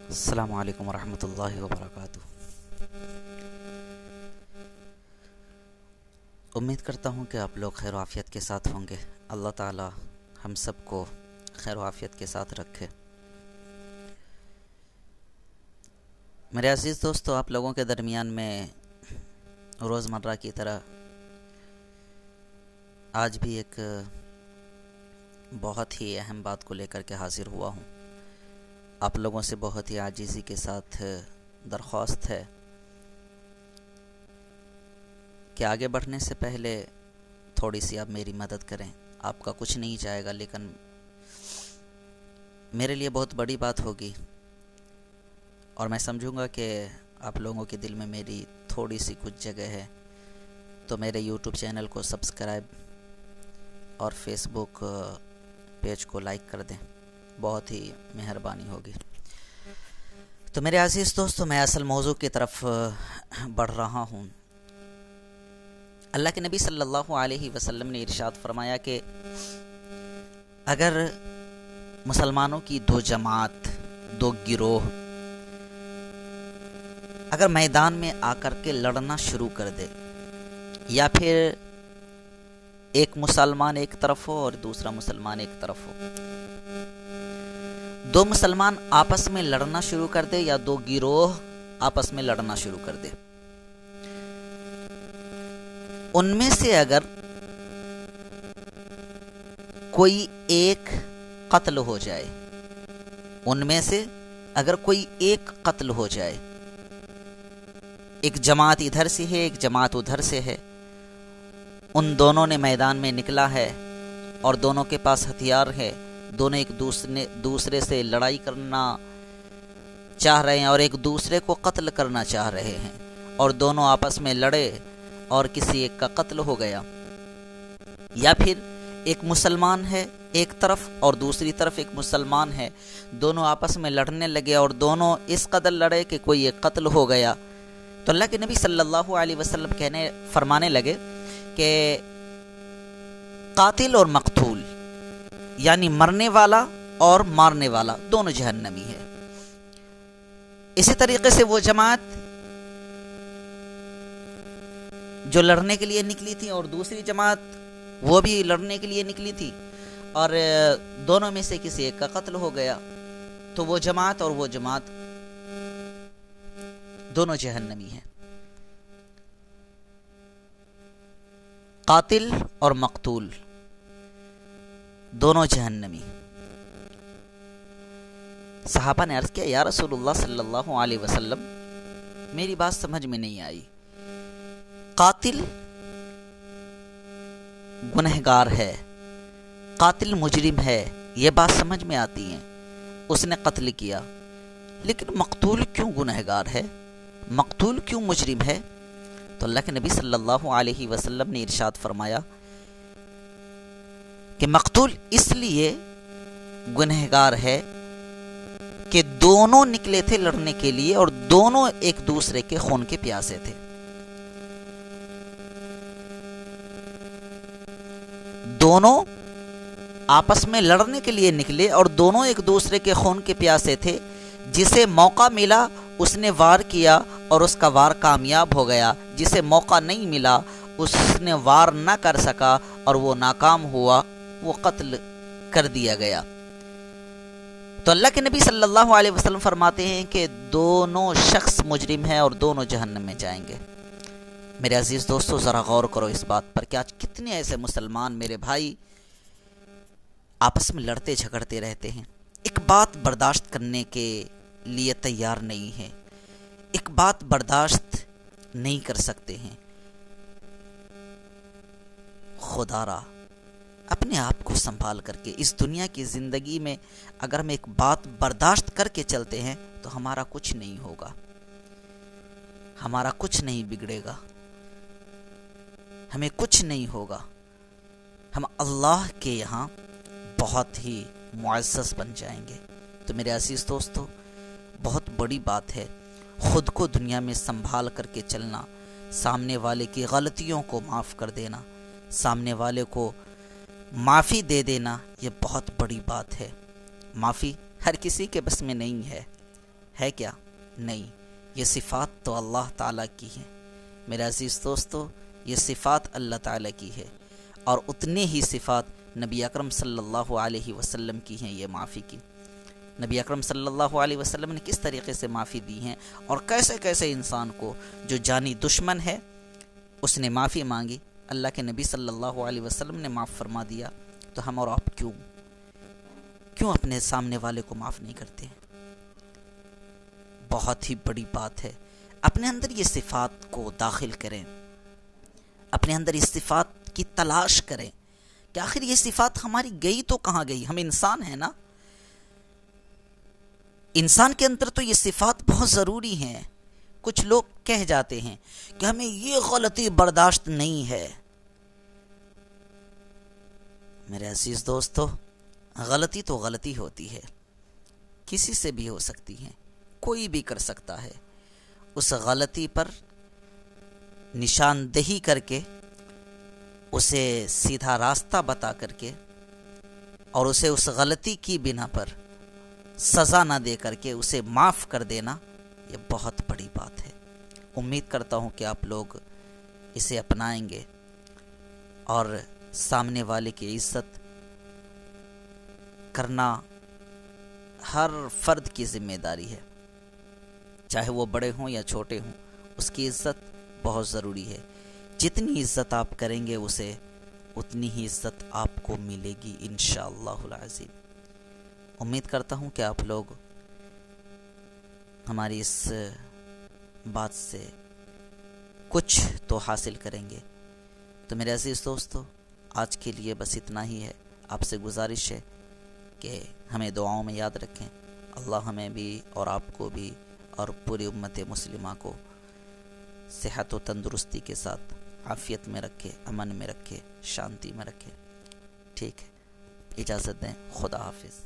السلام علیکم ورحمۃ اللہ وبرکاتہ۔ امید کرتا ہوں کہ آپ لوگ خیر و عافیت کے ساتھ ہوں گے۔ اللہ تعالی ہم سب کو خیر و عافیت کے ساتھ رکھے۔ میرے عزیز دوستو، آپ لوگوں کے درمیان میں روزمرہ کی طرح آج بھی ایک بہت ہی اہم بات کو لے کر کے حاضر ہوا ہوں۔ آپ لوگوں سے بہت ہی عاجزی کے ساتھ درخواست ہے کہ آگے بڑھنے سے پہلے تھوڑی سی آپ میری مدد کریں۔ آپ کا کچھ نہیں جائے گا، لیکن میرے لیے بہت بڑی بات ہوگی، اور میں سمجھوں گا کہ آپ لوگوں کے دل میں میری تھوڑی سی کچھ جگہ ہے، تو میرے یوٹیوب چینل کو سبسکرائب اور فیس بک پیج کو لائک کر دیں، بہت ہی مہربانی ہوگی۔ تو میرے عزیز دوستو، میں اصل موضوع کی طرف بڑھ رہا ہوں۔ اللہ کے نبی صلی اللہ علیہ وسلم نے ارشاد فرمایا کہ اگر مسلمانوں کی دو جماعت، دو گروہ اگر میدان میں آ کر کے لڑنا شروع کر دے، یا پھر ایک مسلمان ایک طرف ہو اور دوسرا مسلمان ایک طرف ہو، دو مسلمان آپس میں لڑنا شروع کر دے یا دو گروہ آپس میں لڑنا شروع کر دے، ان میں سے اگر کوئی ایک قتل ہو جائے، ان میں سے اگر کوئی ایک قتل ہو جائے، ایک جماعت ادھر سے ہے ایک جماعت ادھر سے ہے، ان دونوں نے میدان میں نکلا ہے اور دونوں کے پاس ہتھیار ہے، دونوں ایک دوسرے سے لڑائی کرنا چاہ رہے ہیں اور ایک دوسرے کو قتل کرنا چاہ رہے ہیں، اور دونوں آپس میں لڑے اور کسی ایک کا قتل ہو گیا، یا پھر ایک مسلمان ہے ایک طرف اور دوسری طرف ایک مسلمان ہے، دونوں آپس میں لڑنے لگے اور دونوں اس قدر لڑے کہ کوئی ایک قتل ہو گیا، تو اللہ کے نبی صلی اللہ علیہ وسلم فرمانے لگے کہ قاتل اور مقتول، یعنی مرنے والا اور مارنے والا، دونوں جہنمی ہے۔ اسی طریقے سے وہ جماعت جو لڑنے کے لیے نکلی تھی اور دوسری جماعت وہ بھی لڑنے کے لیے نکلی تھی، اور دونوں میں سے کسی ایک کا قتل ہو گیا، تو وہ جماعت اور وہ جماعت دونوں جہنمی ہیں۔ قاتل اور مقتول دونوں جہنمی۔ صحابہ نے عرض کیا، یا رسول اللہ صلی اللہ علیہ وسلم، میری بات سمجھ میں نہیں آئی، قاتل گنہگار ہے، قاتل مجرم ہے، یہ بات سمجھ میں آتی ہے، اس نے قتل کیا، لیکن مقتول کیوں گنہگار ہے، مقتول کیوں مجرم ہے؟ تو اللہ کے نبی صلی اللہ علیہ وسلم نے ارشاد فرمایا کہ مقتول اس لیے گنہگار ہے کہ دونوں نکلے تھے لڑنے کے لیے اور دونوں ایک دوسرے کے خون کے پیاسے تھے، دونوں آپس میں لڑنے کے لیے نکلے اور دونوں ایک دوسرے کے خون کے پیاسے تھے، جسے موقع ملا اس نے وار کیا اور اس کا وار کامیاب ہو گیا، جسے موقع نہیں ملا اس نے وار نہ کر سکا اور وہ ناکام ہوا، وہ قتل کر دیا گیا۔ تو اللہ کے نبی صلی اللہ علیہ وسلم فرماتے ہیں کہ دونوں شخص مجرم ہیں اور دونوں جہنم میں جائیں گے۔ میرے عزیز دوستو، ذرا غور کرو اس بات پر کہ آج کتنے ایسے مسلمان میرے بھائی آپس میں لڑتے جھگڑتے رہتے ہیں، ایک بات برداشت کرنے کے لیے تیار نہیں ہیں، ایک بات برداشت نہیں کر سکتے ہیں۔ خدا را اپنے آپ کو سنبھال کر کے اس دنیا کی زندگی میں اگر ہم ایک بات برداشت کر کے چلتے ہیں تو ہمارا کچھ نہیں ہوگا، ہمارا کچھ نہیں بگڑے گا، ہمیں کچھ نہیں ہوگا، ہم اللہ کے یہاں بہت ہی معزز بن جائیں گے۔ تو میرے عزیز دوستو، بہت بڑی بات ہے خود کو دنیا میں سنبھال کر کے چلنا، سامنے والے کی غلطیوں کو معاف کر دینا، سامنے والے کو معافی دے دینا، یہ بہت بڑی بات ہے۔ معافی ہر کسی کے بس میں نہیں ہے، ہے کیا؟ نہیں، یہ صفات تو اللہ تعالیٰ کی ہیں میرے عزیز دوستو، یہ صفات اللہ تعالیٰ کی ہے، اور اتنے ہی صفات نبی اکرم صلی اللہ علیہ وسلم کی ہیں یہ معافی کی۔ نبی اکرم صلی اللہ علیہ وسلم نے کس طریقے سے معافی دی ہیں، اور کیسے کیسے انسان کو جو جانی دشمن ہے اس نے معافی مانگی، اللہ کے نبی صلی اللہ علیہ وسلم نے معاف فرما دیا، تو ہم اور آپ کیوں اپنے سامنے والے کو معاف نہیں کرتے ہیں؟ بہت ہی بڑی بات ہے۔ اپنے اندر یہ صفات کو داخل کریں، اپنے اندر اس صفات کی تلاش کریں کہ آخر یہ صفات ہماری گئی تو کہاں گئی؟ ہم انسان ہیں نا، انسان کے اندر تو یہ صفات بہت ضروری ہیں۔ کچھ لوگ کہہ جاتے ہیں کہ ہمیں یہ غلطی برداشت نہیں ہے۔ میرے عزیز دوستو، غلطی تو غلطی ہوتی ہے، کسی سے بھی ہو سکتی ہے، کوئی بھی کر سکتا ہے۔ اس غلطی پر نشاندہی کر کے، اسے سیدھا راستہ بتا کر کے، اور اسے اس غلطی کی بنا پر سزا نہ دے کر کے اسے معاف کر دینا، یہ بہت بڑی بات ہے۔ امید کرتا ہوں کہ آپ لوگ اسے اپنائیں گے، اور سامنے والے کی عزت کرنا ہر فرد کی ذمہ داری ہے، چاہے وہ بڑے ہوں یا چھوٹے ہوں، اس کی عزت بہت ضروری ہے۔ جتنی عزت آپ کریں گے اسے، اتنی ہی عزت آپ کو ملے گی انشاءاللہ العظیم۔ امید کرتا ہوں کہ آپ لوگ ہماری اس بات سے کچھ تو حاصل کریں گے۔ تو میرے عزیز دوستو، آج کے لیے بس اتنا ہی ہے۔ آپ سے گزارش ہے کہ ہمیں دعاؤں میں یاد رکھیں۔ اللہ ہمیں بھی اور آپ کو بھی اور پوری امت مسلمہ کو صحت و تندرستی کے ساتھ عافیت میں رکھے، امن میں رکھے، شانتی میں رکھے۔ ٹھیک ہے، اجازت دیں، خدا حافظ۔